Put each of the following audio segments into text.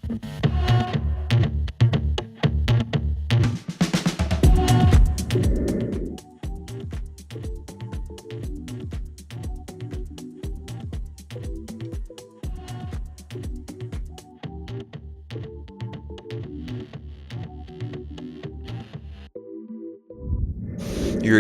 You're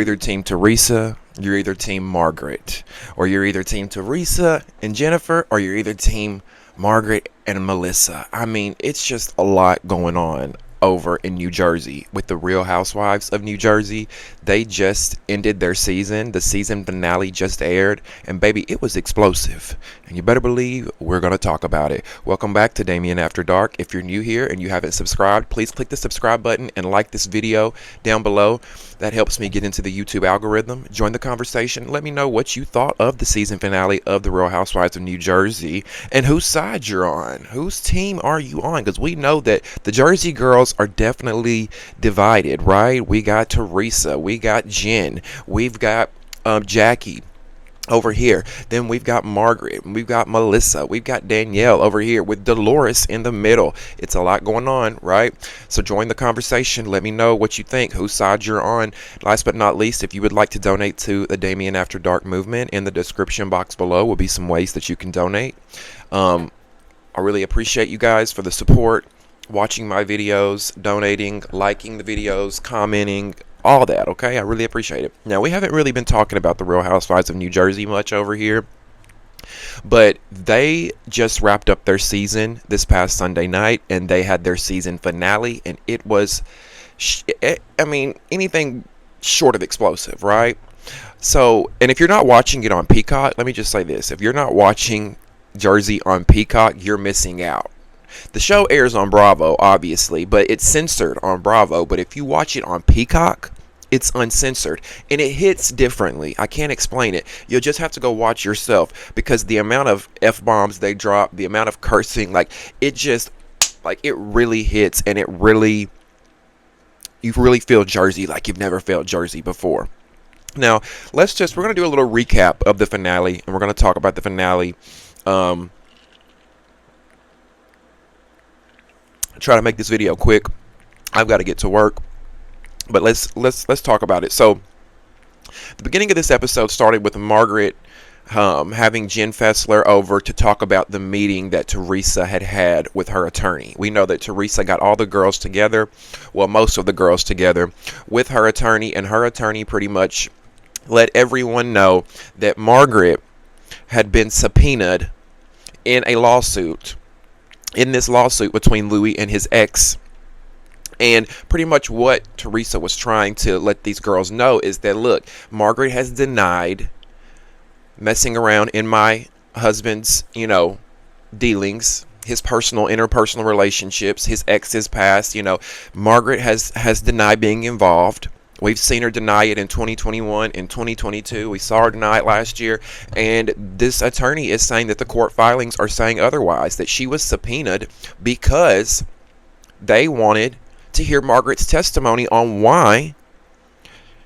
either team Teresa, you're either team Margaret, or you're either team Teresa and Jennifer, or you're either team Margaret and Melissa. I mean, it's just a lot going on over in New Jersey with the Real Housewives of New Jersey. They just ended their season. The season finale just aired, and baby, it was explosive. And you better believe we're going to talk about it. Welcome back to Damieon After Dark. If you're new here and you haven't subscribed, please click the subscribe button and like this video down below. That helps me get into the YouTube algorithm. Join the conversation. Let me know what you thought of the season finale of The Real Housewives of New Jersey and whose side you're on. Whose team are you on? Because we know that the Jersey girls are definitely divided, right? We got Teresa. We got Jen. We've got Jackie over here. Then we've got Margaret. We've got Melissa. We've got Danielle over here with Dolores in the middle. It's a lot going on, right? So join the conversation. Let me know what you think, whose side you're on. Last but not least, if you would like to donate to the Damieon After Dark movement, in the description box below will be some ways that you can donate. I really appreciate you guys for the support, watching my videos, donating, liking the videos, commenting, all that, okay? I really appreciate it. Now, we haven't really been talking about the Real Housewives of New Jersey much over here, but they just wrapped up their season this past Sunday night, and they had their season finale, and it was, I mean, anything short of explosive, right? So, and if you're not watching it on Peacock, let me just say this. If you're not watching Jersey on Peacock, you're missing out. The show airs on Bravo, obviously, but it's censored on Bravo. But if you watch it on Peacock, it's uncensored, and it hits differently. I can't explain it. You'll just have to go watch yourself, because the amount of F-bombs they drop, the amount of cursing, like, it just, like, it really hits, and it really, you really feel Jersey like you've never felt Jersey before. Now, we're going to do a little recap of the finale, and we're going to talk about the finale. Try to make this video quick. I've got to get to work, but let's talk about it. So the beginning of this episode started with Margaret having Jen Fessler over to talk about the meeting that Teresa had with her attorney. We know that Teresa got all the girls together, well, most of the girls together, with her attorney, and her attorney pretty much let everyone know that Margaret had been subpoenaed in a lawsuit, in this lawsuit between Louie and his ex. And pretty much what Teresa was trying to let these girls know is that, look, Margaret has denied messing around in my husband's, dealings, his interpersonal relationships, his ex's past. Margaret has denied being involved. We've seen her deny it in 2021, in 2022. We saw her deny it last year. And this attorney is saying that the court filings are saying otherwise, that she was subpoenaed because they wanted to hear Margaret's testimony on why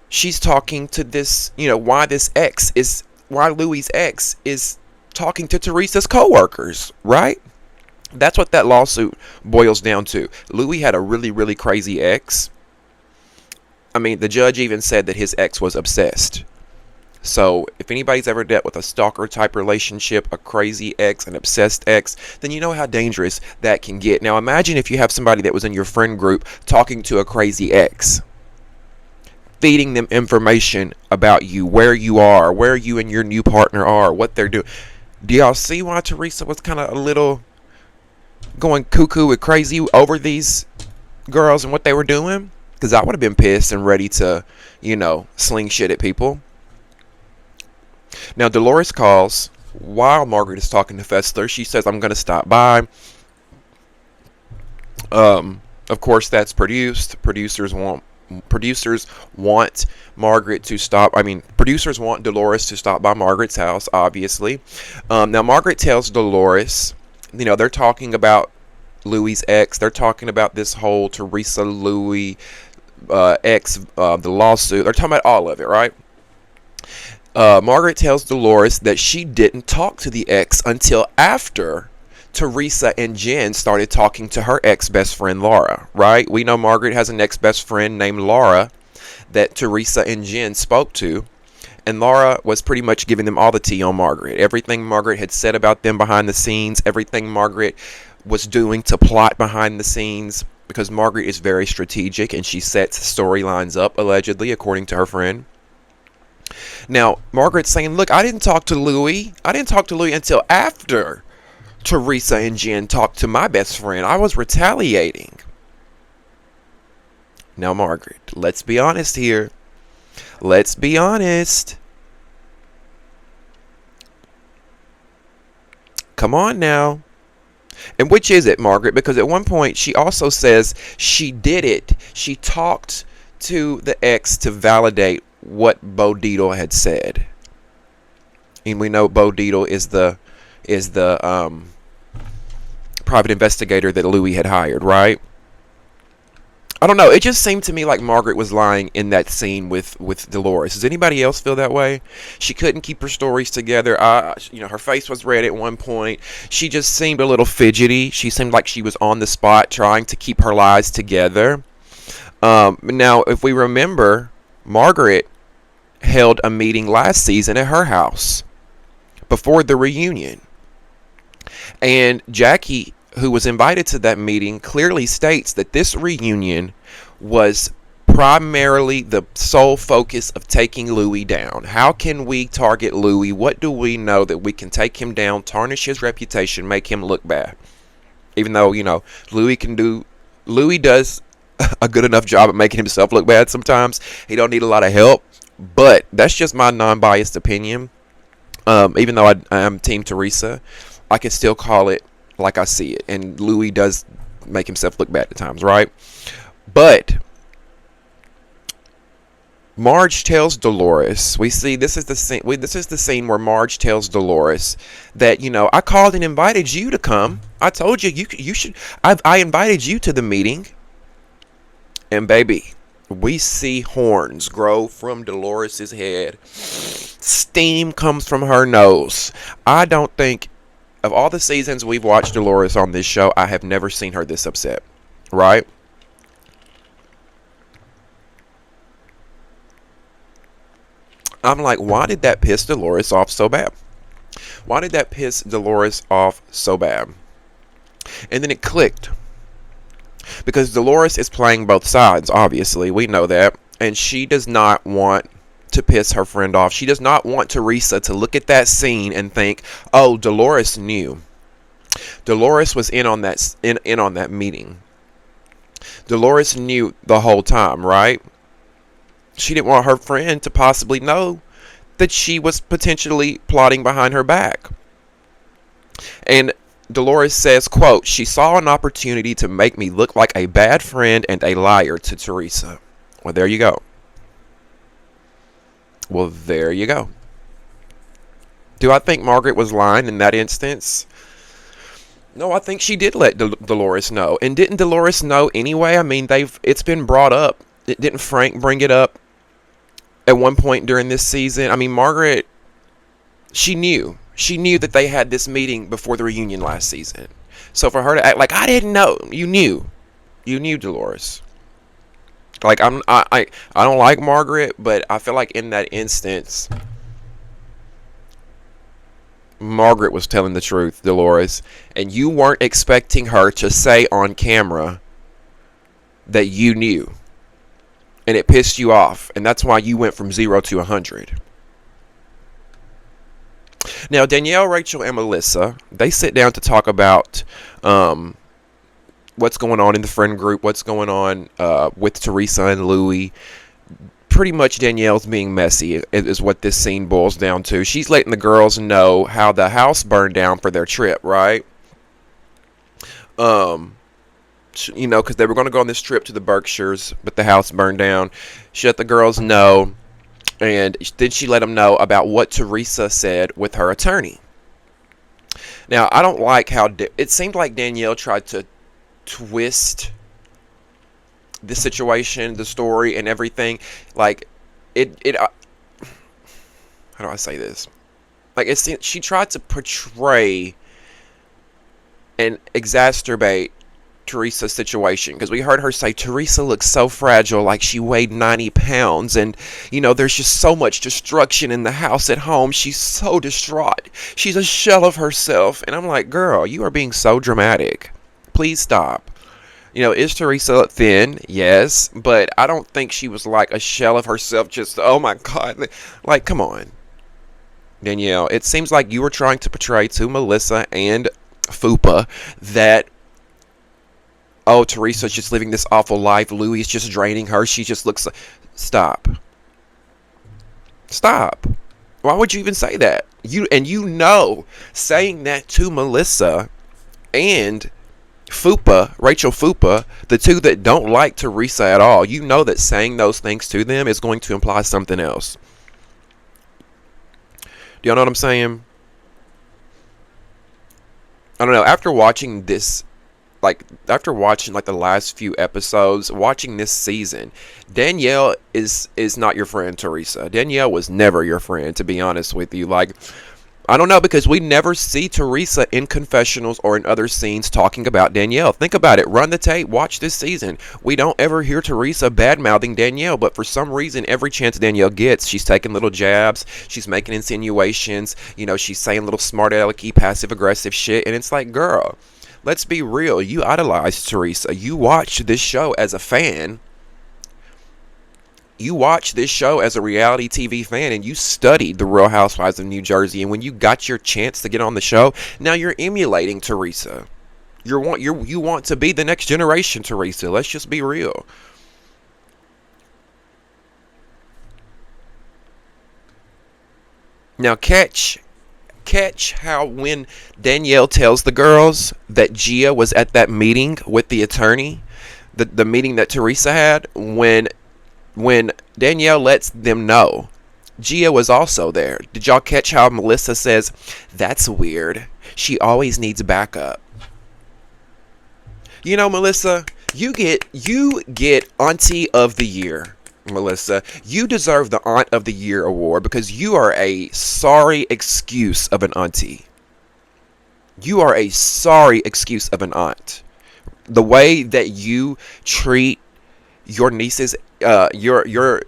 she's talking to this, why Louie's ex is talking to Teresa's coworkers, right? That's what that lawsuit boils down to. Louie had a really, really crazy ex. I mean, the judge even said that his ex was obsessed. So if anybody's ever dealt with a stalker type relationship, a crazy ex, an obsessed ex, then you know how dangerous that can get. Now imagine if you have somebody that was in your friend group talking to a crazy ex, feeding them information about you, where you are, where you and your new partner are, what they're doing. Do y'all see why Teresa was kind of a little going cuckoo and crazy over these girls and what they were doing? Because I would have been pissed and ready to, sling shit at people. Now, Dolores calls while Margaret is talking to Fessler. She says, I'm going to stop by. Of course, that's produced. Producers want Margaret to stop. Producers want Dolores to stop by Margaret's house, obviously. Now, Margaret tells Dolores, they're talking about Louie's ex. They're talking about this whole Teresa Louie ex, the lawsuit. They're talking about all of it, right? Margaret tells Dolores that she didn't talk to the ex until after Teresa and Jen started talking to her ex-best friend Laura, right? We know Margaret has an ex-best friend named Laura that Teresa and Jen spoke to. And Laura was pretty much giving them all the tea on Margaret. Everything Margaret had said about them behind the scenes, everything Margaret was doing to plot behind the scenes, because Margaret is very strategic and she sets storylines up, allegedly, according to her friend. Now, Margaret's saying, look, I didn't talk to Louie. I didn't talk to Louie until after Teresa and Jen talked to my best friend. I was retaliating. Now, Margaret, let's be honest here. Let's be honest. Come on now. And which is it, Margaret? Because at one point she also says she did it. She talked to the ex to validate what Bo Dietl had said. And we know Bo Dietl is the private investigator that Louie had hired, right? I don't know. It just seemed to me like Margaret was lying in that scene with Dolores. Does anybody else feel that way? She couldn't keep her stories together. Her face was red at one point. She just seemed a little fidgety. She seemed like she was on the spot trying to keep her lies together. Now, if we remember, Margaret held a meeting last season at her house before the reunion. And Jackie, who was invited to that meeting, clearly states that this reunion was primarily the sole focus of taking Louie down. How can we target Louie? What do we know that we can take him down, tarnish his reputation, make him look bad? Even though, Louie does a good enough job at making himself look bad sometimes. He don't need a lot of help. But that's just my non-biased opinion. Even though I am Team Teresa, I can still call it like I see it, and Louie does make himself look bad at times, right? But Marge tells Dolores, we see this is the scene. This is the scene where Marge tells Dolores that I called and invited you to come. I told you you should. I invited you to the meeting, and baby, we see horns grow from Dolores's head. Steam comes from her nose. I don't think, of all the seasons we've watched Dolores on this show, I have never seen her this upset, right? I'm like, why did that piss Dolores off so bad? Why did that piss Dolores off so bad? And then it clicked. Because Dolores is playing both sides, obviously. We know that. And she does not want to piss her friend off. She does not want Teresa to look at that scene and think, oh, Dolores knew. Dolores was in on that meeting. Dolores knew the whole time, right? She didn't want her friend to possibly know that she was potentially plotting behind her back. And Dolores says, quote, she saw an opportunity to make me look like a bad friend and a liar to Teresa. Well, there you go. Well, there you go. Do I think Margaret was lying in that instance? No, I think she did let Dolores know. And didn't Dolores know anyway? I mean, it's been brought up. Didn't Frank bring it up at one point during this season? I mean, Margaret, she knew. She knew that they had this meeting before the reunion last season. So for her to act like, I didn't know. You knew. You knew, Dolores. Like, I don't like Margaret, but I feel like in that instance, Margaret was telling the truth, Dolores, and you weren't expecting her to say on camera that you knew, and it pissed you off, and that's why you went from 0 to 100. Now, Danielle, Rachel, and Melissa, they sit down to talk about what's going on in the friend group, what's going on with Teresa and Louie. Pretty much Danielle's being messy is what this scene boils down to. She's letting the girls know how the house burned down for their trip, right? Because they were going to go on this trip to the Berkshires, but the house burned down. She let the girls know, and then she let them know about what Teresa said with her attorney. Now, I don't like how it seemed like Danielle tried to twist the situation, the story, and everything. Like how do I say this? Like she tried to portray and exacerbate Teresa's situation, because we heard her say Teresa looks so fragile, like she weighed 90 pounds, and there's just so much destruction in the house at home. She's so distraught. She's a shell of herself. And I'm like, girl, you are being so dramatic. Please stop. Is Teresa thin? Yes, but I don't think she was like a shell of herself. Just, oh my God, like, come on, Danielle. It seems like you were trying to portray to Melissa and Fupa that, oh, Teresa's just living this awful life. Louie is just draining her. She just looks like... Stop. Stop. Why would you even say that? Saying that to Melissa and Fupa, Rachel Fupa, the two that don't like Teresa at all, that saying those things to them is going to imply something else. Do y'all know what I'm saying? I don't know. After watching this, after watching the last few episodes, watching this season, Danielle is not your friend, Teresa. Danielle was never your friend, to be honest with you. I don't know, because we never see Teresa in confessionals or in other scenes talking about Danielle. Think about it. Run the tape. Watch this season. We don't ever hear Teresa bad-mouthing Danielle, but for some reason, every chance Danielle gets, she's taking little jabs. She's making insinuations. She's saying little smart-alecky, passive-aggressive shit, and it's like, girl, let's be real. You idolize Teresa. You watched this show as a fan. You watched this show as a reality TV fan, and you studied the Real Housewives of New Jersey. And when you got your chance to get on the show, now you're emulating Teresa. You want to be the next generation, Teresa. Let's just be real. Now catch how when Danielle tells the girls that Gia was at that meeting with the attorney, the meeting that Teresa had, when Danielle lets them know Gia was also there. Did y'all catch how Melissa says, that's weird, she always needs backup? Melissa, you get Auntie of the Year. Melissa, you deserve the Aunt of the Year award, because you are a sorry excuse of an auntie. You are a sorry excuse of an aunt. The way that you treat your nieces, your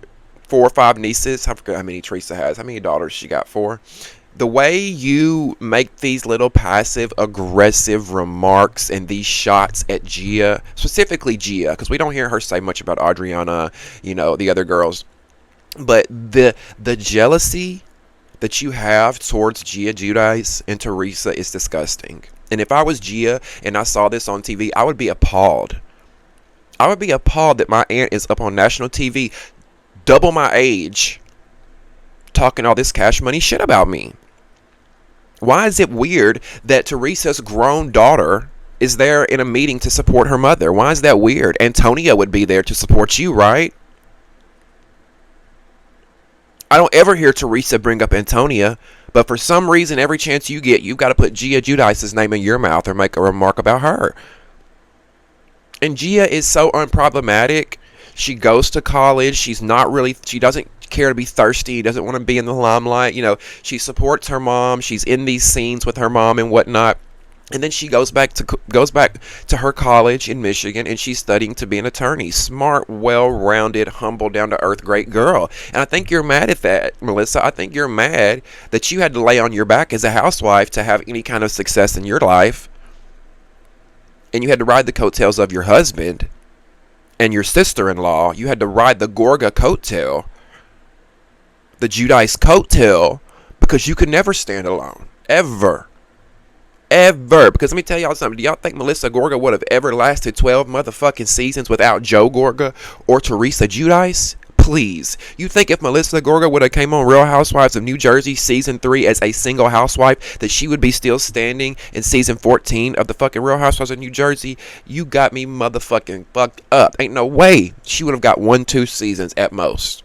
4 or 5 nieces, I forget how many Teresa has, how many daughters she got, 4. The way you make these little passive aggressive remarks and these shots at Gia, specifically Gia, because we don't hear her say much about Adriana, the other girls, but the jealousy that you have towards Gia Giudice and Teresa is disgusting. And if I was Gia and I saw this on TV, I would be appalled. I would be appalled that my aunt is up on national TV, double my age, talking all this cash money shit about me. Why is it weird that Teresa's grown daughter is there in a meeting to support her mother? Why is that weird? Antonia would be there to support you, right? I don't ever hear Teresa bring up Antonia, but for some reason, every chance you get, you've got to put Gia Giudice's name in your mouth or make a remark about her. And Gia is so unproblematic. She goes to college. She doesn't care to be thirsty. Doesn't want to be in the limelight. She supports her mom. She's in these scenes with her mom and whatnot. And then she goes back to her college in Michigan, and she's studying to be an attorney. Smart, well-rounded, humble, down-to-earth, great girl. And I think you're mad at that, Melissa. I think you're mad that you had to lay on your back as a housewife to have any kind of success in your life. And you had to ride the coattails of your husband and your sister-in-law. You had to ride the Gorga coattail, the Giudice coattail, because you could never stand alone. Ever. Because let me tell y'all something. Do y'all think Melissa Gorga would have ever lasted 12 motherfucking seasons without Joe Gorga or Teresa Giudice? Please. You think if Melissa Gorga would have came on Real Housewives of New Jersey season 3 as a single housewife, that she would be still standing in season 14 of the fucking Real Housewives of New Jersey? You got me motherfucking fucked up. Ain't no way she would have got 1-2 seasons at most.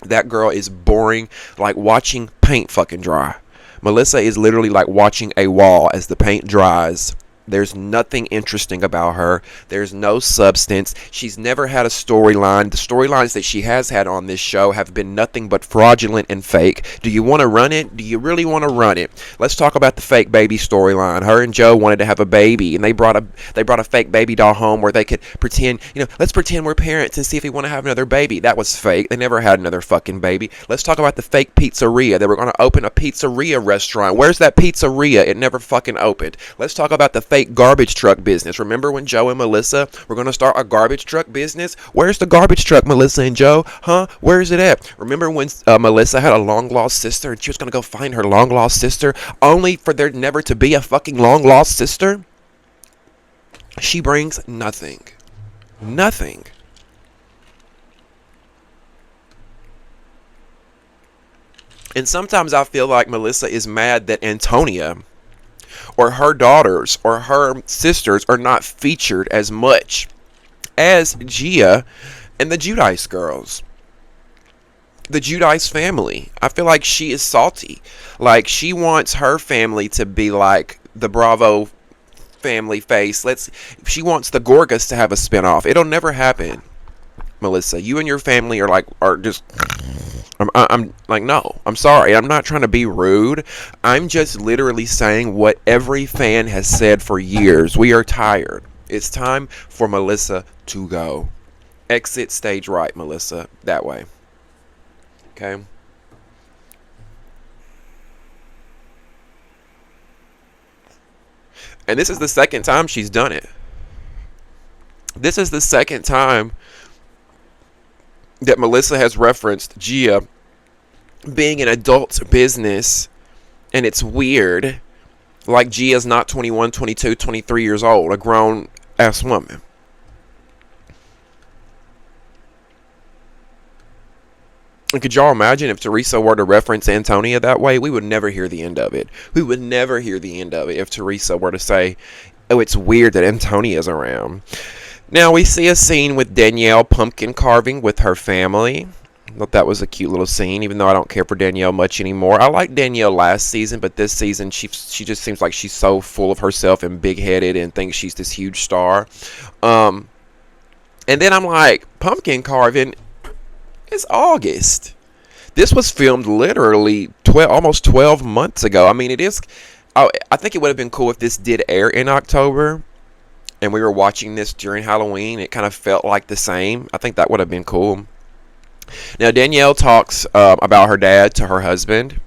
That girl is boring, like watching paint fucking dry. Melissa is literally like watching a wall as the paint dries There's nothing interesting about her. There's no substance. She's never had a storyline. The storylines that she has had on this show have been nothing but fraudulent and fake. Do you want to run it? Do you really want to run it? Let's talk about the fake baby storyline. Her and Joe wanted to have a baby, and they brought a fake baby doll home where they could pretend, let's pretend we're parents and see if we want to have another baby. That was fake. They never had another fucking baby. Let's talk about the fake pizzeria. They were going to open a pizzeria restaurant. Where's that pizzeria? It never fucking opened. Let's talk about the fake garbage truck business. Remember when Joe and Melissa were going to start a garbage truck business? Where's the garbage truck, Melissa and Joe? Huh? Where is it at? Remember when Melissa had a long lost sister and she was going to go find her long lost sister only for there never to be a fucking long lost sister? She brings nothing. Nothing. And sometimes I feel like Melissa is mad that Antonia or her daughters or her sisters are not featured as much as Gia and the Giudice girls. The Giudice family. I feel like she is salty. Like, she wants her family to be like the Bravo family face. She wants the Gorgas to have a spinoff. It'll never happen, Melissa. You and your family are just... I'm like, no, I'm sorry. I'm not trying to be rude. I'm just literally saying what every fan has said for years. We are tired. It's time for Melissa to go. Exit stage right, Melissa. That way. Okay? And this is the second time she's done it. This is the second time that Melissa has referenced Gia being an adult business, and it's weird. Like, Gia's not 21, 22, 23 years old, a grown ass woman. And could y'all imagine if Teresa were to reference Antonia that way? We would never hear the end of it. We would never hear the end of it if Teresa were to say, oh, it's weird that Antonia's around. Now we see a scene with Danielle pumpkin carving with her family. I thought that was a cute little scene, even though I don't care for Danielle much anymore. I liked Danielle last season, but this season she just seems like she's so full of herself and big-headed and thinks she's this huge star. And then I'm like, pumpkin carving? It's August. This was filmed literally almost 12 months ago. I mean, it is... I think it would have been cool if this did air in October and we were watching this during Halloween. It kind of felt like the same. I think that would have been cool. Now, Danielle talks about her dad to her husband.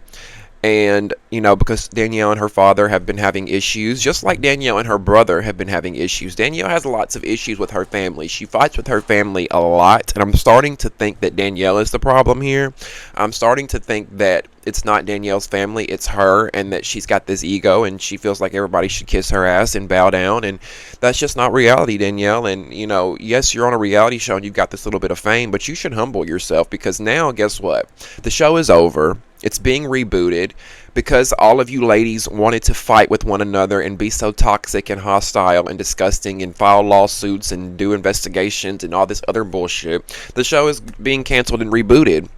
And, because Danielle and her father have been having issues, just like Danielle and her brother have been having issues. Danielle has lots of issues with her family. She fights with her family a lot. And I'm starting to think that Danielle is the problem here. I'm starting to think that it's not Danielle's family, it's her, and that she's got this ego and she feels like everybody should kiss her ass and bow down. And that's just not reality, Danielle. And, yes, you're on a reality show and you've got this little bit of fame, but you should humble yourself, because now, guess what? The show is over. It's being rebooted because all of you ladies wanted to fight with one another and be so toxic and hostile and disgusting and file lawsuits and do investigations and all this other bullshit. The show is being canceled and rebooted.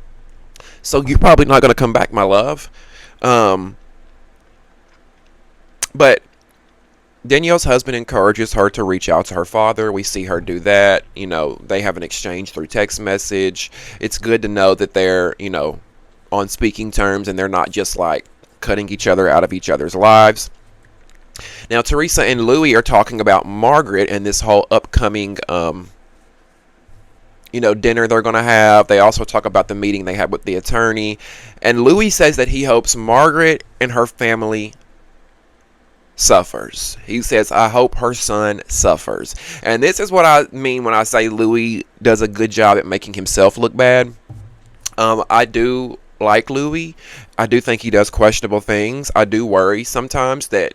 So you're probably not going to come back, my love. But Danielle's husband encourages her to reach out to her father. We see her do that. They have an exchange through text message. It's good to know that they're, on speaking terms and they're not just like cutting each other out of each other's lives. Now, Teresa and Louie are talking about Margaret and this whole upcoming dinner they're going to have. They also talk about the meeting they had with the attorney. And Louie says that he hopes Margaret and her family suffers. He says, I hope her son suffers. And this is what I mean when I say Louie does a good job at making himself look bad. I do like Louie. I do think he does questionable things. I do worry sometimes that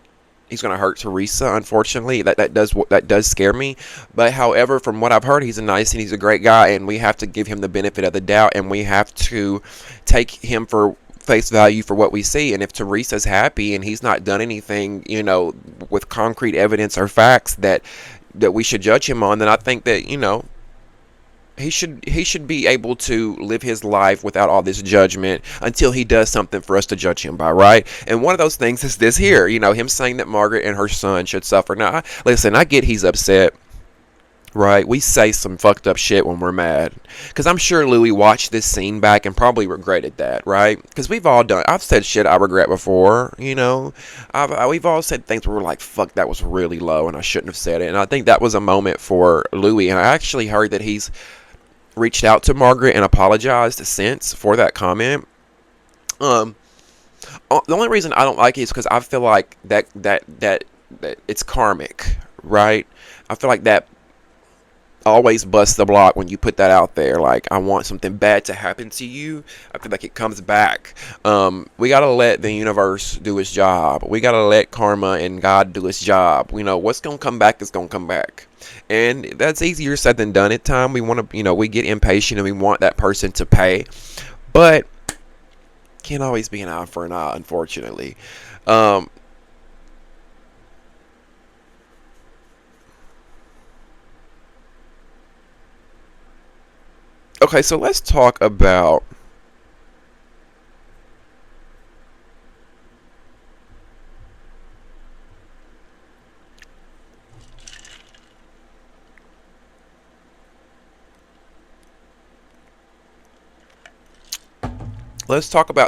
he's going to hurt Teresa, unfortunately. That does scare me. But however, from what I've heard, he's a nice and he's a great guy, and we have to give him the benefit of the doubt, and we have to take him for face value for what we see. And if Teresa's happy and he's not done anything, with concrete evidence or facts that we should judge him on, then I think that, He should be able to live his life without all this judgment until he does something for us to judge him by, right? And one of those things is this here, him saying that Margaret and her son should suffer. Now, listen, I get he's upset, right? We say some fucked up shit when we're mad. Because I'm sure Louie watched this scene back and probably regretted that, right? Because I've said shit I regret before, we've all said things where we're like, fuck, that was really low and I shouldn't have said it. And I think that was a moment for Louie. And I actually heard that he's reached out to Margaret and apologized since for that comment. The only reason I don't like it is because I feel like that it's karmic, right? I feel like that always busts the block when you put that out there. Like, I want something bad to happen to you. I feel like it comes back. We gotta let the universe do its job. We gotta let karma and God do its job. What's gonna come back is gonna come back. And that's easier said than done at time. We want to, we get impatient and we want that person to pay. But can't always be an eye for an eye, unfortunately. Okay, so let's talk about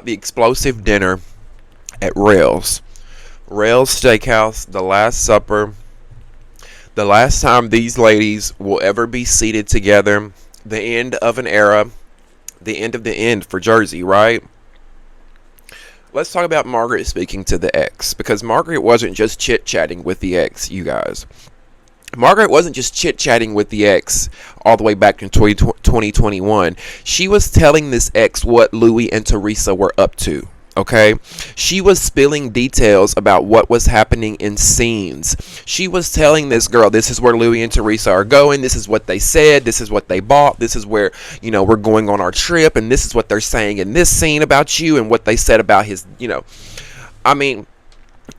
the explosive dinner at Rails Steakhouse, the Last Supper, the last time these ladies will ever be seated together, the end of an era, the end of the end for Jersey, right? Let's talk about Margaret speaking to the ex, because Margaret wasn't just chit-chatting with the ex, you guys. Margaret wasn't just chit-chatting with the ex all the way back in 2021. She was telling this ex what Louie and Teresa were up to. Okay, she was spilling details about what was happening in scenes. She was telling this girl, this is where Louie and Teresa are going. This is what they said. This is what they bought. This is where, we're going on our trip. And this is what they're saying in this scene about you and what they said about his, I mean,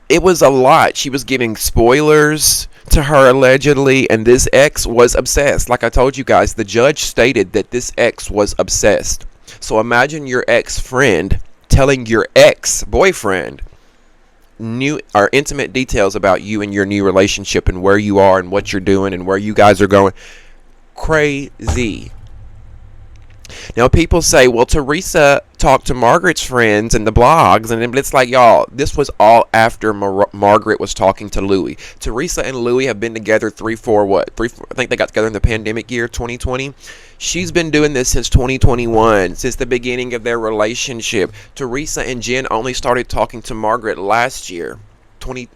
it was a lot. She was giving spoilers to her allegedly. And this ex was obsessed. Like I told you guys, the judge stated that this ex was obsessed. So imagine your ex-friend telling your ex-boyfriend new or intimate details about you and your new relationship and where you are and what you're doing and where you guys are going. Crazy. Now people say, well, Teresa talked to Margaret's friends and the blogs, and it's like, y'all, this was all after Margaret was talking to Louie. Teresa and Louie have been together I think they got together in the pandemic year 2020. She's been doing this since 2021, since the beginning of their relationship. Teresa and Jen only started talking to Margaret last year,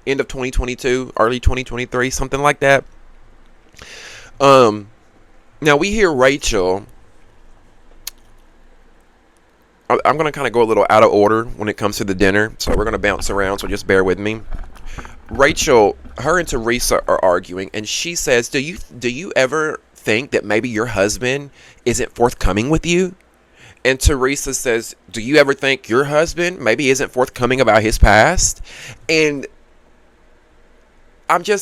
end of 2022, early 2023, something like that. Now we hear Rachel. I'm going to kind of go a little out of order when it comes to the dinner, so we're going to bounce around, so just bear with me. Rachel, her and Teresa are arguing, and she says, do you ever think that maybe your husband isn't forthcoming with you? And Teresa says, do you ever think your husband maybe isn't forthcoming about his past? And I feel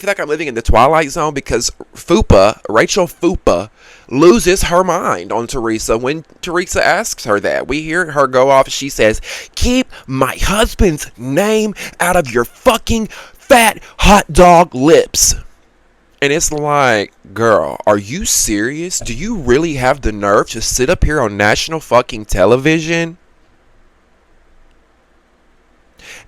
like I'm living in the Twilight Zone, because Rachel Fupa, loses her mind on Teresa when Teresa asks her that. We hear her go off. She says, keep my husband's name out of your fucking fat hot dog lips. And it's like, girl, are you serious? Do you really have the nerve to sit up here on national fucking television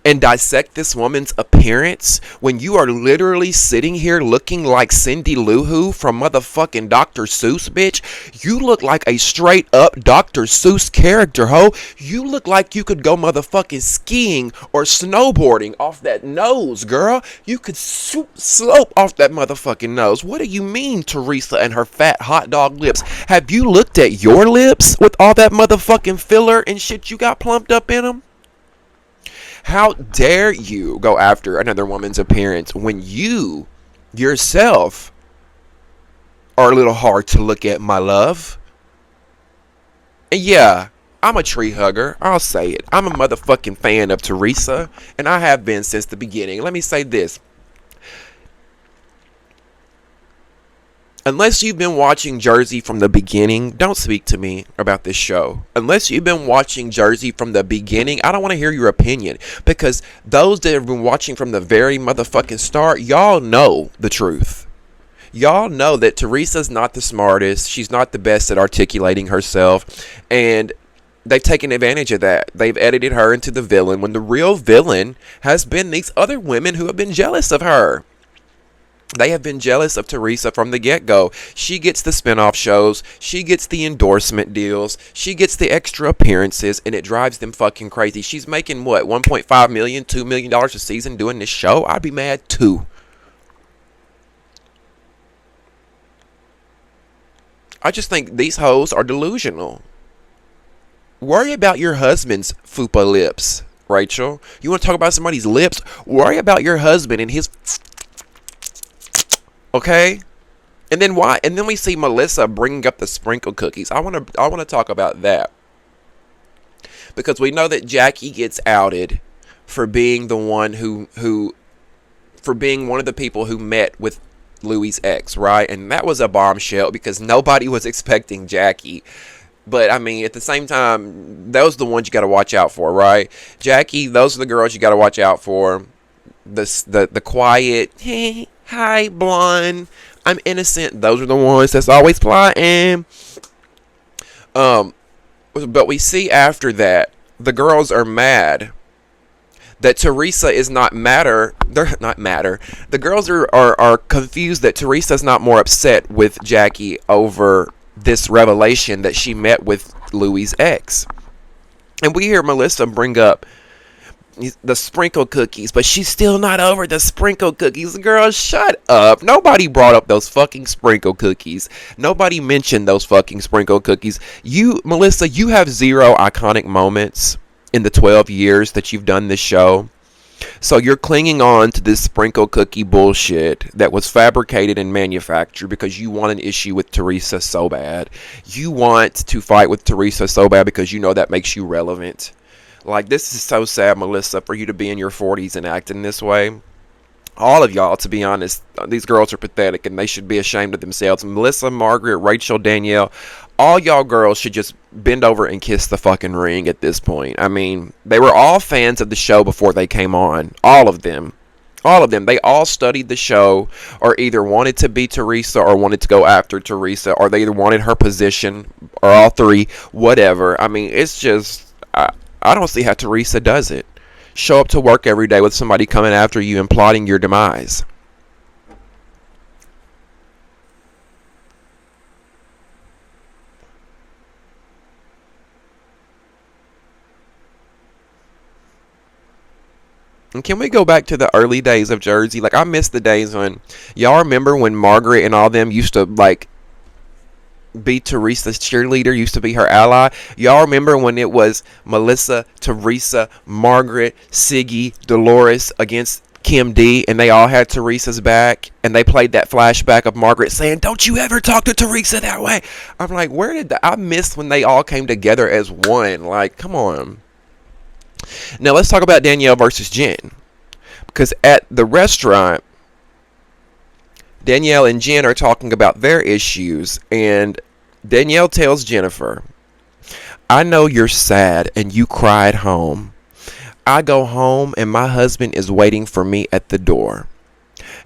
and dissect this woman's appearance when you are literally sitting here looking like Cindy Lou Who from motherfucking Dr. Seuss, bitch? You look like a straight up Dr. Seuss character, ho. You look like you could go motherfucking skiing or snowboarding off that nose, girl. You could slope off that motherfucking nose. What do you mean, Teresa and her fat hot dog lips? Have you looked at your lips with all that motherfucking filler and shit you got plumped up in them? How dare you go after another woman's appearance when you yourself are a little hard to look at, my love? And yeah, I'm a tree hugger. I'll say it. I'm a motherfucking fan of Teresa, and I have been since the beginning. Let me say this. Unless you've been watching Jersey from the beginning, don't speak to me about this show. Unless you've been watching Jersey from the beginning, I don't want to hear your opinion. Because those that have been watching from the very motherfucking start, y'all know the truth. Y'all know that Teresa's not the smartest. She's not the best at articulating herself. And they've taken advantage of that. They've edited her into the villain when the real villain has been these other women who have been jealous of her. They have been jealous of Teresa from the get-go. She gets the spinoff shows. She gets the endorsement deals. She gets the extra appearances, and it drives them fucking crazy. She's making, what, $1.5 million, $2 million a season doing this show? I'd be mad, too. I just think these hoes are delusional. Worry about your husband's fupa lips, Rachel. You want to talk about somebody's lips? Worry about your husband and his... Okay, and then why? And then we see Melissa bringing up the sprinkle cookies. I want to talk about that because we know that Jackie gets outed for being the one for being one of the people who met with Louie's ex, right? And that was a bombshell because nobody was expecting Jackie. But I mean, at the same time, those are the ones you got to watch out for, right? Jackie, those are the girls you got to watch out for. The quiet, hey, hi, blonde, I'm innocent. Those are the ones that's always plotting. But we see after that, the girls are mad that Teresa is not matter. They're not matter. The girls are confused that Teresa's not more upset with Jackie over this revelation that she met with Louie's ex. And we hear Melissa bring up the sprinkle cookies, but she's still not over the sprinkle cookies. Girl, shut up. Nobody brought up those fucking sprinkle cookies. Nobody mentioned those fucking sprinkle cookies. Melissa, you have zero iconic moments in the 12 years that you've done this show. So you're clinging on to this sprinkle cookie bullshit that was fabricated and manufactured because you want an issue with Teresa so bad. You want to fight with Teresa so bad because you know that makes you relevant. Like, this is so sad, Melissa, for you to be in your 40s and acting this way. All of y'all, to be honest, these girls are pathetic and they should be ashamed of themselves. Melissa, Margaret, Rachel, Danielle, all y'all girls should just bend over and kiss the fucking ring at this point. I mean, they were all fans of the show before they came on. All of them. All of them. They all studied the show or either wanted to be Teresa or wanted to go after Teresa, or they either wanted her position or all three, whatever. I mean, it's just... I don't see how Teresa does it. Show up to work every day with somebody coming after you and plotting your demise. And can we go back to the early days of Jersey? Like, I miss the days when... Y'all remember when Margaret and all them used to, like... be Teresa's cheerleader, used to be her ally. Y'all remember when it was Melissa, Teresa, Margaret, Siggy, Dolores against Kim D, and they all had Teresa's back, and they played that flashback of Margaret saying, "Don't you ever talk to Teresa that way." I'm like, where did I miss when they all came together as one? Like, come on. Now let's talk about Danielle versus Jen, because at the restaurant, Danielle and Jen are talking about their issues, and Danielle tells Jennifer, "I know you're sad and you cried home. I go home and my husband is waiting for me at the door."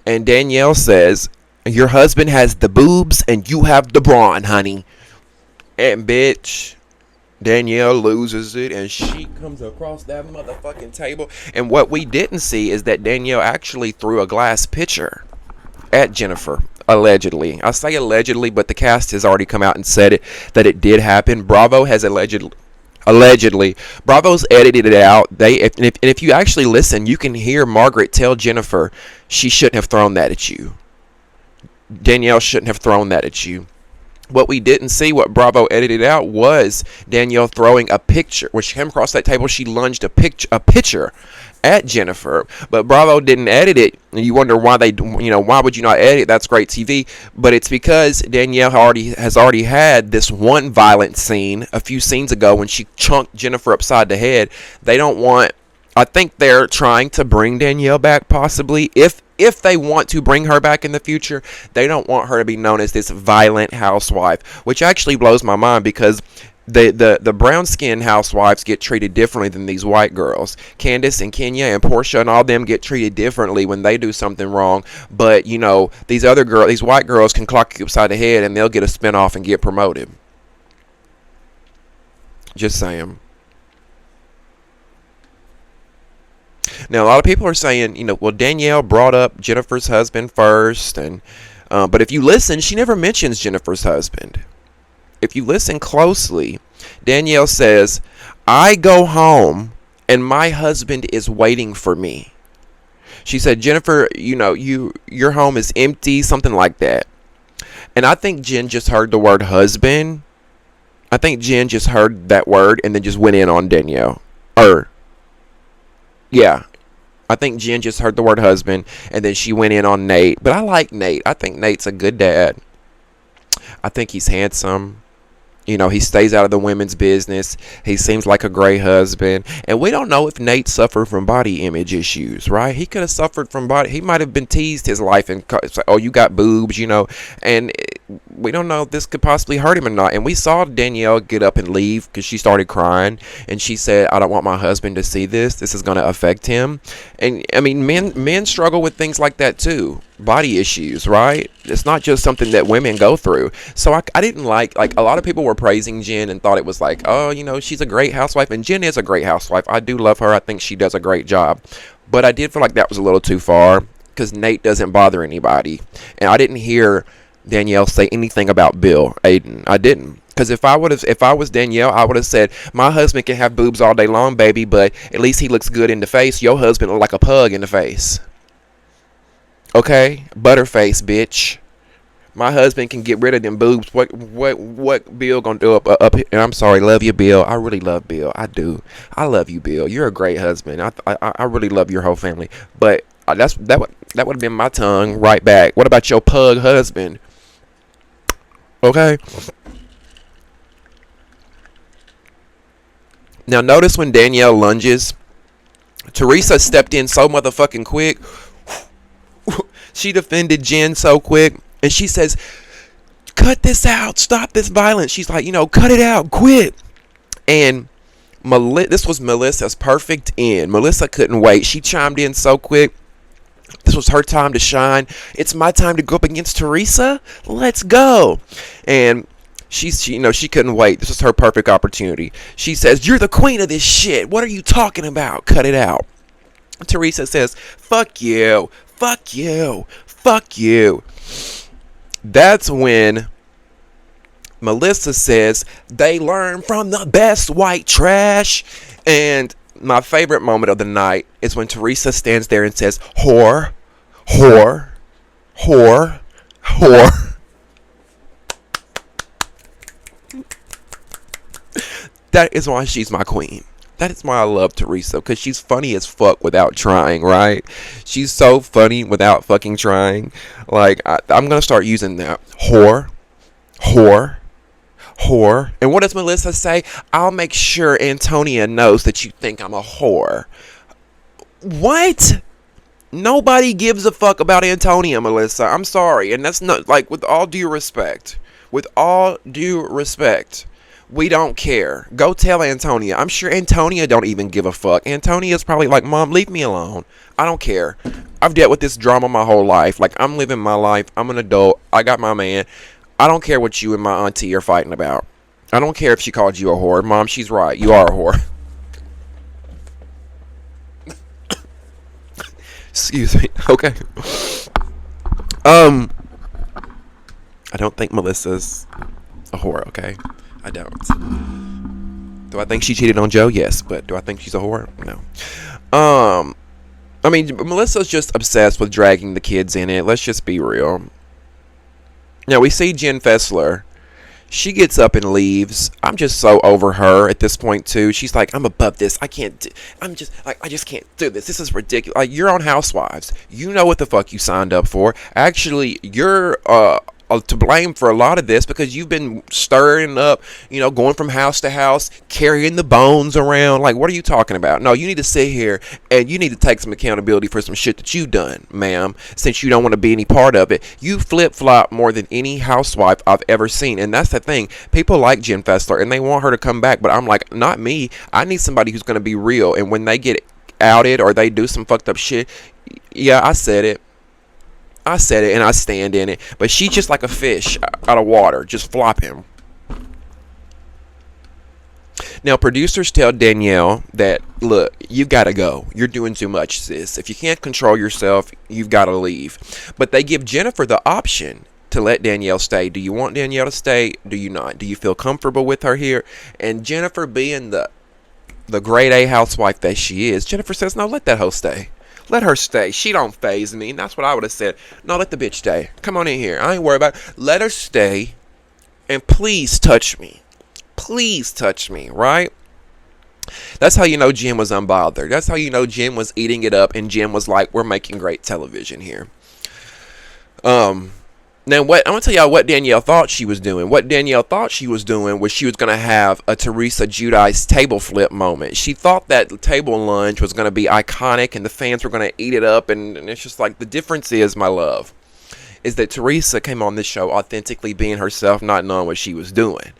And Danielle says, "Your husband has the boobs and you have the brawn, honey." And bitch, Danielle loses it and she comes across that motherfucking table. And what we didn't see is that Danielle actually threw a glass pitcher at Jennifer, allegedly. I say allegedly, but the cast has already come out and said it, that it did happen. Bravo has allegedly, Bravo's edited it out. If you actually listen, you can hear Margaret tell Jennifer she shouldn't have thrown that at you. Danielle shouldn't have thrown that at you. What we didn't see, what Bravo edited out, was Danielle throwing a picture. When she came across that table, she lunged a pitcher at Jennifer. But Bravo didn't edit it. And you wonder why why would you not edit it? That's great TV. But it's because Danielle has already had this one violent scene a few scenes ago when she chunked Jennifer upside the head. I think they're trying to bring Danielle back, possibly, if if they want to bring her back in the future, they don't want her to be known as this violent housewife, which actually blows my mind because the brown skinned housewives get treated differently than these white girls. Candace and Kenya and Portia and all them get treated differently when they do something wrong. But you know, these white girls can clock you upside the head and they'll get a spinoff and get promoted. Just saying. Now, a lot of people are saying, you know, well, Danielle brought up Jennifer's husband first, and but if you listen, she never mentions Jennifer's husband. If you listen closely, Danielle says, I go home and my husband is waiting for me. She said, Jennifer, you know, your home is empty, something like that. And I think Jen just heard the word husband. I think Jen just heard that word and then just went in on Danielle. Yeah. I think Jen just heard the word husband and then she went in on Nate. But I like Nate. I think Nate's a good dad. I think he's handsome. You know, he stays out of the women's business. He seems like a great husband. And we don't know if Nate suffered from body image issues, right? He could have suffered from he might have been teased his life and it's like, oh, you got boobs, you know. And we don't know if this could possibly hurt him or not. And we saw Danielle get up and leave because she started crying. And she said, I don't want my husband to see this. This is going to affect him. And, I mean, men struggle with things like that too. Body issues, right? It's not just something that women go through. So I didn't like a lot of people were praising Jen and thought it was like, oh, you know, she's a great housewife. And Jen is a great housewife. I do love her. I think she does a great job. But I did feel like that was a little too far because Nate doesn't bother anybody. And I didn't hear Danielle say anything about Bill Aiden. I didn't. Because if I was Danielle, I would have said, my husband can have boobs all day long, baby, but at least he looks good in the face. Your husband look like a pug in the face. Okay? Butterface, bitch. My husband can get rid of them boobs. What Bill gonna do up? And I'm sorry, love you, Bill. I really love Bill. I do. I love you, Bill. You're a great husband. I really love your whole family. But that would have been my tongue right back. What about your pug husband? Okay. Now notice when Danielle lunges, Teresa stepped in so motherfucking quick. She defended Jen so quick. And she says, cut this out. Stop this violence. She's like, you know, cut it out. Quit. And this was Melissa's perfect end. Melissa couldn't wait. She chimed in so quick. This was her time to shine. It's my time to go up against Teresa. Let's go. And she couldn't wait. This was her perfect opportunity. She says, you're the queen of this shit. What are you talking about? Cut it out. Teresa says, fuck you. Fuck you. Fuck you. That's when Melissa says they learn from the best white trash. And my favorite moment of the night is when Teresa stands there and says, whore, whore, whore, whore. That is why she's my queen. That is why I love Teresa, because she's funny as fuck without trying, right? She's so funny without fucking trying. Like, I'm going to start using that. Whore, whore, whore. And what does Melissa say? I'll make sure Antonia knows that you think I'm a whore. What? Nobody gives a fuck about Antonia, Melissa. I'm sorry. And that's not, like, with all due respect. With all due respect. We don't care. Go tell Antonia. I'm sure Antonia don't even give a fuck. Antonia's probably like, Mom, leave me alone. I don't care. I've dealt with this drama my whole life. Like, I'm living my life. I'm an adult. I got my man. I don't care what you and my auntie are fighting about. I don't care if she called you a whore. Mom, she's right. You are a whore. Excuse me. Okay. I don't think Melissa's a whore, okay? I don't. Do I think she cheated on Joe? Yes. But do I think she's a whore? No. I mean, Melissa's just obsessed with dragging the kids in it. Let's just be real. Now, we see Jen Fessler. She gets up and leaves. I'm just so over her at this point, too. She's like, I'm above this. I just can't do this. This is ridiculous. Like, you're on Housewives. You know what the fuck you signed up for. Actually, you're to blame for a lot of this, because you've been stirring up, going from house to house, carrying the bones around. Like, what are you talking about? No, you need to sit here and you need to take some accountability for some shit that you've done, ma'am, since you don't want to be any part of it. You flip-flop more than any housewife I've ever seen, and that's the thing. People like Jen Fessler, and they want her to come back, but I'm like, not me. I need somebody who's going to be real, and when they get outed or they do some fucked up shit, yeah, I said it and I stand in it. But she's just like a fish out of water, just flopping. Now, producers tell Danielle that, look, you gotta go. You're doing too much, sis. If you can't control yourself, you've got to leave. But they give Jennifer the option to let Danielle stay. Do you want Danielle to stay? Do you not? Do you feel comfortable with her here? And Jennifer, being the grade A housewife that she is, Jennifer says, no, let that hoe stay. Let her stay. She don't faze me. And that's what I would have said. No, let the bitch stay. Come on in here. I ain't worried about it. Let her stay. And please touch me. Please touch me, right? That's how you know Jen was unbothered. That's how you know Jen was eating it up. And Jen was like, we're making great television here. Now, I'm going to tell y'all what Danielle thought she was doing. What Danielle thought she was doing was she was going to have a Teresa Giudice table flip moment. She thought that the table lunge was going to be iconic and the fans were going to eat it up. And it's just like, the difference is, my love, is that Teresa came on this show authentically being herself, not knowing what she was doing.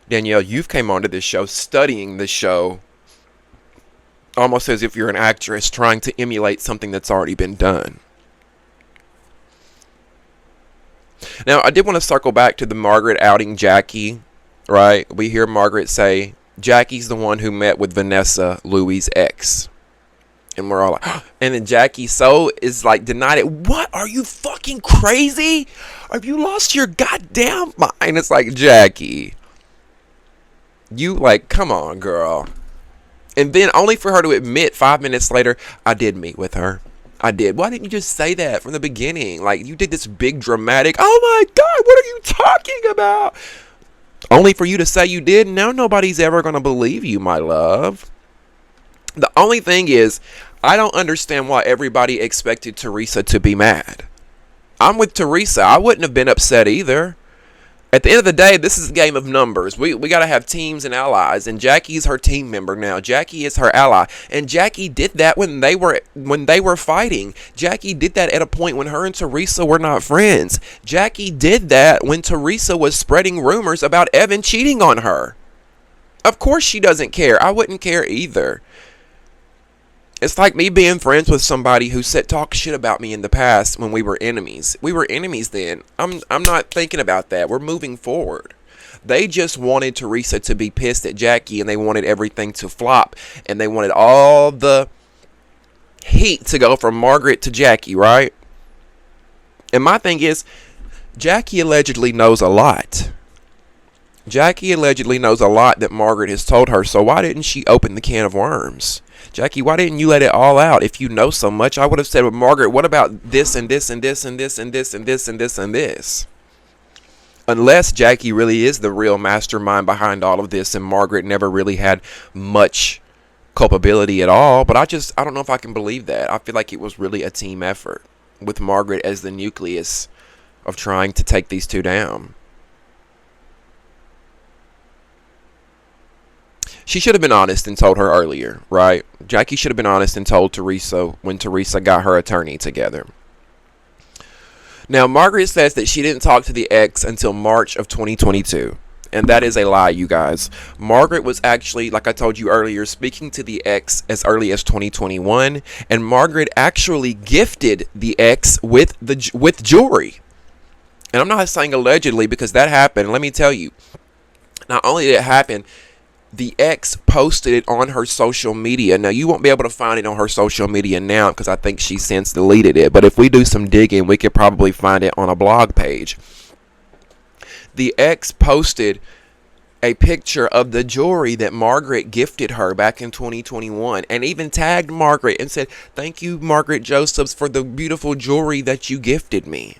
Danielle, you've came onto this show studying the show almost as if you're an actress trying to emulate something that's already been done. Now, I did want to circle back to the Margaret outing Jackie, right? We hear Margaret say, Jackie's the one who met with Vanessa, Louie's ex. And we're all like, and then Jackie is like denied it. What? Are you fucking crazy? Have you lost your goddamn mind? It's like, Jackie, you like, come on, girl. And then only for her to admit 5 minutes later, I did meet with her. I did. Why didn't you just say that from the beginning? Like, you did this big dramatic, oh my God, what are you talking about? Only for you to say you did. Now nobody's ever going to believe you, my love. The only thing is, I don't understand why everybody expected Teresa to be mad. I'm with Teresa. I wouldn't have been upset either. At the end of the day, this is a game of numbers. We got to have teams and allies, and Jackie's her team member now. Jackie is her ally, and Jackie did that when they were fighting. Jackie did that at a point when her and Teresa were not friends. Jackie did that when Teresa was spreading rumors about Evan cheating on her. Of course she doesn't care. I wouldn't care either. It's like me being friends with somebody who talk shit about me in the past when we were enemies. We were enemies then. I'm not thinking about that. We're moving forward. They just wanted Teresa to be pissed at Jackie, and they wanted everything to flop, and they wanted all the heat to go from Margaret to Jackie, right? And my thing is, Jackie allegedly knows a lot. Jackie allegedly knows a lot that Margaret has told her, so why didn't she open the can of worms? Jackie, why didn't you let it all out? If you know so much, I would have said, well, Margaret, what about this and this and this and this and this and this and this and this? Unless Jackie really is the real mastermind behind all of this and Margaret never really had much culpability at all. But I don't know if I can believe that. I feel like it was really a team effort with Margaret as the nucleus of trying to take these two down. She should have been honest and told her earlier, right? Jackie should have been honest and told Teresa when Teresa got her attorney together. Now, Margaret says that she didn't talk to the ex until March of 2022. And that is a lie, you guys. Margaret was actually, like I told you earlier, speaking to the ex as early as 2021. And Margaret actually gifted the ex with jewelry. And I'm not saying allegedly because that happened. Let me tell you, not only did it happen, the ex posted it on her social media. Now, you won't be able to find it on her social media now because I think she since deleted it. But if we do some digging, we could probably find it on a blog page. The ex posted a picture of the jewelry that Margaret gifted her back in 2021 and even tagged Margaret and said, "Thank you, Margaret Josephs, for the beautiful jewelry that you gifted me."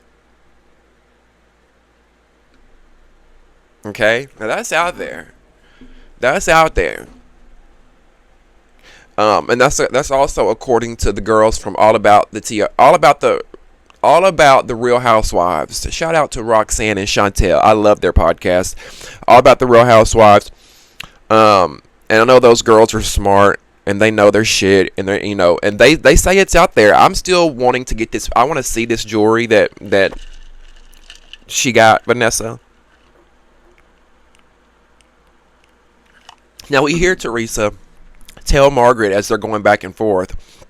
Okay? Now, that's out there. That's out there. And that's also according to the girls from All About the all about the Real Housewives. Shout out to Roxanne and Chantel. I love their podcast. All about the Real Housewives. And I know those girls are smart and they know their shit, and they and they say it's out there. I'm still wanting to get this. I want to see this jewelry that she got, Vanessa. Now we hear Teresa tell Margaret as they're going back and forth,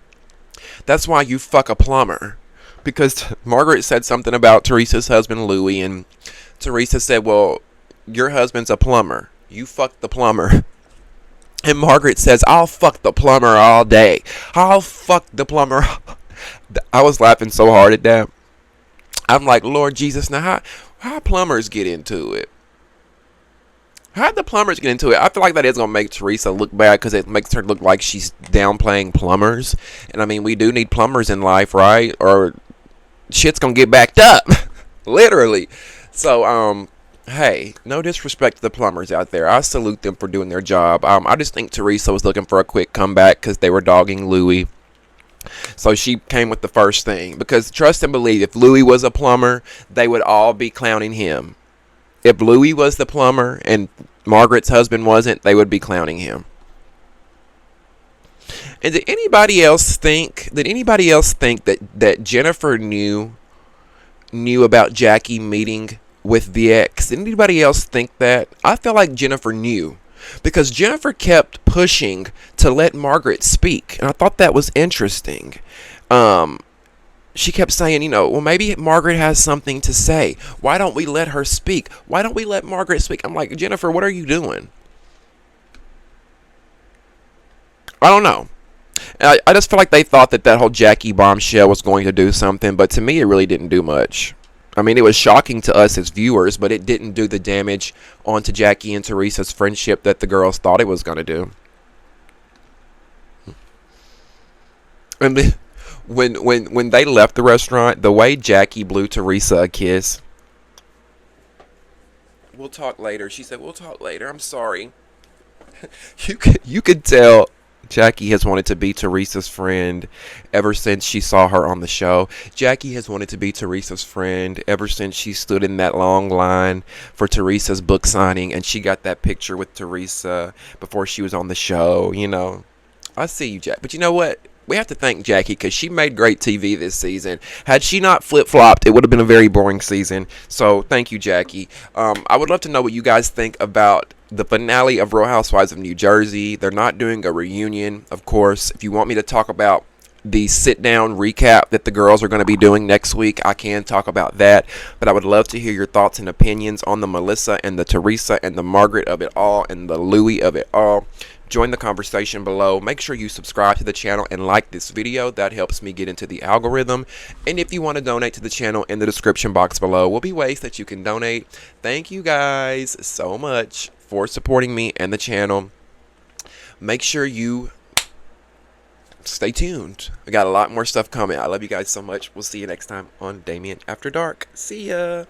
that's why you fuck a plumber. Because Margaret said something about Teresa's husband, Louie, and Teresa said, well, your husband's a plumber. You fuck the plumber. And Margaret says, I'll fuck the plumber all day. I'll fuck the plumber. I was laughing so hard at that. I'm like, Lord Jesus, now how plumbers get into it? How'd the plumbers get into it? I feel like that is going to make Teresa look bad because it makes her look like she's downplaying plumbers. And I mean, we do need plumbers in life, right? Or shit's going to get backed up. Literally. So, hey, no disrespect to the plumbers out there. I salute them for doing their job. I just think Teresa was looking for a quick comeback because they were dogging Louie. So she came with the first thing. Because trust and believe, if Louie was a plumber, they would all be clowning him. If Louie was the plumber and Margaret's husband wasn't, they would be clowning him. And did anybody else think that Jennifer knew about Jackie meeting with the ex? Did anybody else think that? I felt like Jennifer knew, because Jennifer kept pushing to let Margaret speak, and I thought that was interesting. She kept saying, well, maybe Margaret has something to say. Why don't we let her speak? Why don't we let Margaret speak? I'm like, Jennifer, what are you doing? I don't know. I just feel like they thought that whole Jackie bombshell was going to do something, but to me, it really didn't do much. I mean, it was shocking to us as viewers, but it didn't do the damage onto Jackie and Teresa's friendship that the girls thought it was going to do. And when they left the restaurant, the way Jackie blew Teresa a kiss. We'll talk later. She said, we'll talk later. I'm sorry. You could tell Jackie has wanted to be Teresa's friend ever since she saw her on the show. Jackie has wanted to be Teresa's friend ever since she stood in that long line for Teresa's book signing and she got that picture with Teresa before she was on the show. I see you, Jack. But you know what? We have to thank Jackie because she made great TV this season. Had she not flip-flopped, it would have been a very boring season. So thank you, Jackie. I would love to know what you guys think about the finale of Real Housewives of New Jersey. They're not doing a reunion, of course. If you want me to talk about the sit-down recap that the girls are going to be doing next week, I can talk about that. But I would love to hear your thoughts and opinions on the Melissa and the Teresa and the Margaret of it all and the Louie of it all. Join the conversation below. Make sure you subscribe to the channel and like this video. That helps me get into the algorithm. And if you want to donate to the channel, in the description box below will be ways that you can donate. Thank you guys so much for supporting me and the channel. Make sure you stay tuned. I got a lot more stuff coming. I love you guys so much. We'll see you next time on Damien After Dark. See ya.